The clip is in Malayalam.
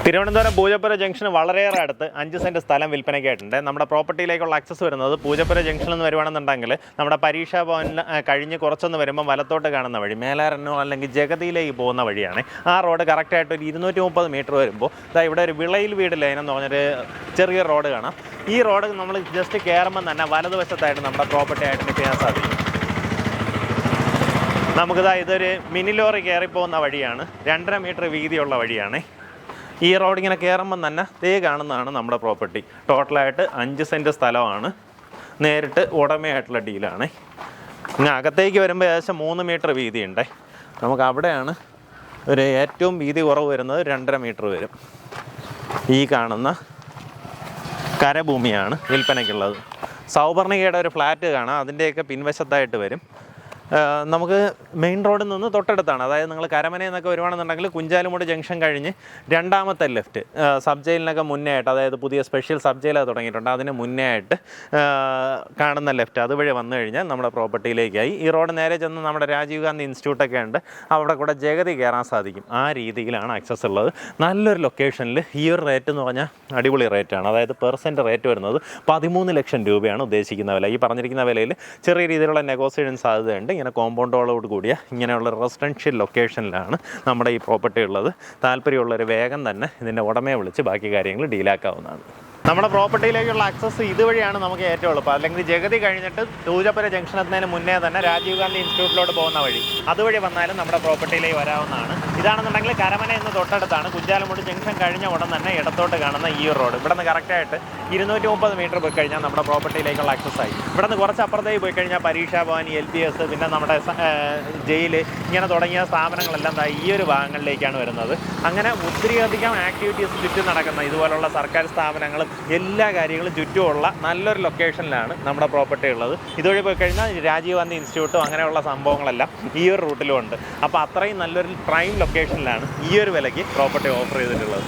തിരുവനന്തപുരം പൂജപ്പുര ജംഗ്ഷന് വളരെയേറെ അടുത്ത് 5 സെൻറ്റ് സ്ഥലം വിൽപ്പനയ്ക്കായിട്ടുണ്ട്. നമ്മുടെ പ്രോപ്പർട്ടിയിലേക്കുള്ള ആക്സസ് വരുന്നത് പൂജപ്പുര ജംഗ്ഷനിൽ നിന്ന് വരുവാണെന്നുണ്ടെങ്കിൽ നമ്മുടെ പരീക്ഷാ ഭവനിൽ കഴിഞ്ഞ് കുറച്ചൊന്ന് വരുമ്പോൾ വലത്തോട്ട് കാണുന്ന വഴി മേലാരനോ അല്ലെങ്കിൽ ജഗതിയിലേക്ക് പോകുന്ന വഴിയാണ്. ആ റോഡ് കറക്റ്റായിട്ട് ഒരു 230 മീറ്റർ വരുമ്പോൾ ഇവിടെ ഒരു വിളയിൽ വീട് ലൈൻ എന്ന് പറഞ്ഞൊരു ചെറിയ റോഡ് കാണാം. ഈ റോഡ് നമ്മൾ ജസ്റ്റ് കയറുമ്പോൾ തന്നെ വലതുവശത്തായിട്ട് നമ്മുടെ പ്രോപ്പർട്ടി ഐഡൻറ്റിഫൈ ചെയ്യാൻ സാധിക്കും. ഇതൊരു മിനി ലോറി കയറിപ്പോകുന്ന വഴിയാണ്. 2.5 മീറ്റർ വീതിയുള്ള വഴിയാണ്. ഈ റോഡ് ഇങ്ങനെ കയറുമ്പം തന്നെ കാണുന്നതാണ് നമ്മുടെ പ്രോപ്പർട്ടി. ടോട്ടലായിട്ട് 5 സെൻറ്റ് സ്ഥലമാണ്. നേരിട്ട് ഉടമയായിട്ടുള്ള ഡീലാണ്. ഇങ്ങനെ അകത്തേക്ക് വരുമ്പോൾ ഏകദേശം 3 മീറ്റർ വീതിയുണ്ട്. നമുക്ക് അവിടെയാണ് ഒരു ഏറ്റവും വീതി കുറവ് വരുന്നത്. 2.5 മീറ്റർ വരും. ഈ കാണുന്ന കരഭൂമിയാണ് വിൽപ്പനയ്ക്കുള്ളത്. സൗപർണികയുടെ ഒരു ഫ്ലാറ്റ് കാണാം. അതിൻ്റെയൊക്കെ പിൻവശത്തായിട്ട് വരും. നമുക്ക് മെയിൻ റോഡിൽ നിന്ന് തൊട്ടടുത്താണ്. അതായത് നിങ്ങൾ കരമനയിൽ നിന്നൊക്കെ വരുവാണെന്നുണ്ടെങ്കിൽ കുഞ്ചാലുമൂട് ജംഗ്ഷൻ കഴിഞ്ഞ് രണ്ടാമത്തെ ലെഫ്റ്റ് സബ് ജയിലിനൊക്കെ മുന്നേ ആയിട്ട്, അതായത് പുതിയ സ്പെഷ്യൽ സബ് ജയിലൊക്കെ തുടങ്ങിയിട്ടുണ്ട്, അതിന് മുന്നേ ആയിട്ട് കാണുന്ന ലെഫ്റ്റ് അതുവഴി വന്നു കഴിഞ്ഞാൽ നമ്മുടെ പ്രോപ്പർട്ടിയിലേക്കായി. ഈ റോഡ് നേരെ ചെന്ന് നമ്മുടെ രാജീവ് ഗാന്ധി ഇൻസ്റ്റിറ്റ്യൂട്ടൊക്കെ ഉണ്ട്, അവിടെ കൂടെ ജഗതി കയറാൻ സാധിക്കും. ആ രീതിയിലാണ് ആക്സസ് ഉള്ളത്. നല്ലൊരു ലൊക്കേഷനിൽ ഈ ഒരു റേറ്റ് എന്ന് പറഞ്ഞാൽ അടിപൊളി റേറ്റാണ്. അതായത് പെർസെൻറ്റ് റേറ്റ് വരുന്നത് 13 ലക്ഷം രൂപയാണ് ഉദ്ദേശിക്കുന്ന വില. ഈ പറഞ്ഞിരിക്കുന്ന വിലയിൽ ചെറിയ രീതിയിലുള്ള നെഗോസിയേഷൻ സാധ്യതയുണ്ട്. ഇങ്ങനെ കോമ്പൗണ്ടോട് കൂടിയ ഇങ്ങനെയുള്ള റെസിഡൻഷ്യൽ ലൊക്കേഷനിലാണ് നമ്മുടെ ഈ പ്രോപ്പർട്ടി ഉള്ളത്. താല്പര്യമുള്ളൊരു വേഗം തന്നെ ഇതിൻ്റെ ഉടമയെ വിളിച്ച് ബാക്കി കാര്യങ്ങൾ ഡീലാക്കാവുന്നതാണ്. നമ്മുടെ പ്രോപ്പർട്ടിയിലേക്കുള്ള ആക്സസ് ഇതുവഴിയാണ് നമുക്ക് ഏറ്റവും എളുപ്പം. അല്ലെങ്കിൽ ജഗതി കഴിഞ്ഞിട്ട് പൂജപ്പുര ജംഗ്ഷൻ എത്തുന്നതിന് മുന്നേ തന്നെ രാജീവ് ഗാന്ധി ഇൻസ്റ്റിറ്റ്യൂട്ടിലോട്ട് പോകുന്ന വഴി അതുവഴി വന്നാലും നമ്മുടെ പ്രോപ്പർട്ടിയിലേക്ക് വരാവുന്നതാണ്. ഇതാണെന്നുണ്ടെങ്കിൽ കരമന എന്ന് തൊട്ടടുത്താണ്. കുഞ്ചാലുമൂട് ജംഗ്ഷൻ കഴിഞ്ഞ ഉടൻ തന്നെ ഇടത്തോട്ട് കാണുന്ന ഈ റോഡ്. ഇവിടെ നിന്ന് കറക്റ്റായിട്ട് 230 മീറ്റർ പോയി കഴിഞ്ഞാൽ നമ്മുടെ പ്രോപ്പർട്ടിയിലേക്കുള്ള ആക്സസ് ആയി. ഇവിടെ നിന്ന് കുറച്ച് അപ്പുറത്തേക്ക് പോയി കഴിഞ്ഞാൽ പരീക്ഷാ ഭവൻ, LPS, പിന്നെ നമ്മുടെ ജയിൽ, ഇങ്ങനെ തുടങ്ങിയ സ്ഥാപനങ്ങളെല്ലാം ഈ ഒരു ഭാഗങ്ങളിലേക്കാണ് വരുന്നത്. അങ്ങനെ ഒത്തിരിയധികം ആക്ടിവിറ്റീസ് ചുറ്റും നടക്കുന്ന ഇതുപോലുള്ള സർക്കാർ സ്ഥാപനങ്ങളും എല്ലാ കാര്യങ്ങളും ചുറ്റുമുള്ള നല്ലൊരു ലൊക്കേഷനിലാണ് നമ്മുടെ പ്രോപ്പർട്ടി ഉള്ളത്. ഇതുവഴി പോയി കഴിഞ്ഞാൽ രാജീവ് ഗാന്ധി ഇൻസ്റ്റിറ്റ്യൂട്ടും അങ്ങനെയുള്ള സംഭവങ്ങളെല്ലാം ഈ ഒരു റൂട്ടിലും ഉണ്ട്. അപ്പോൾ അത്രയും നല്ലൊരു പ്രൈം ലൊക്കേഷനിലാണ് ഈ ഒരു വിലയ്ക്ക് പ്രോപ്പർട്ടി ഓഫർ ചെയ്തിട്ടുള്ളത്.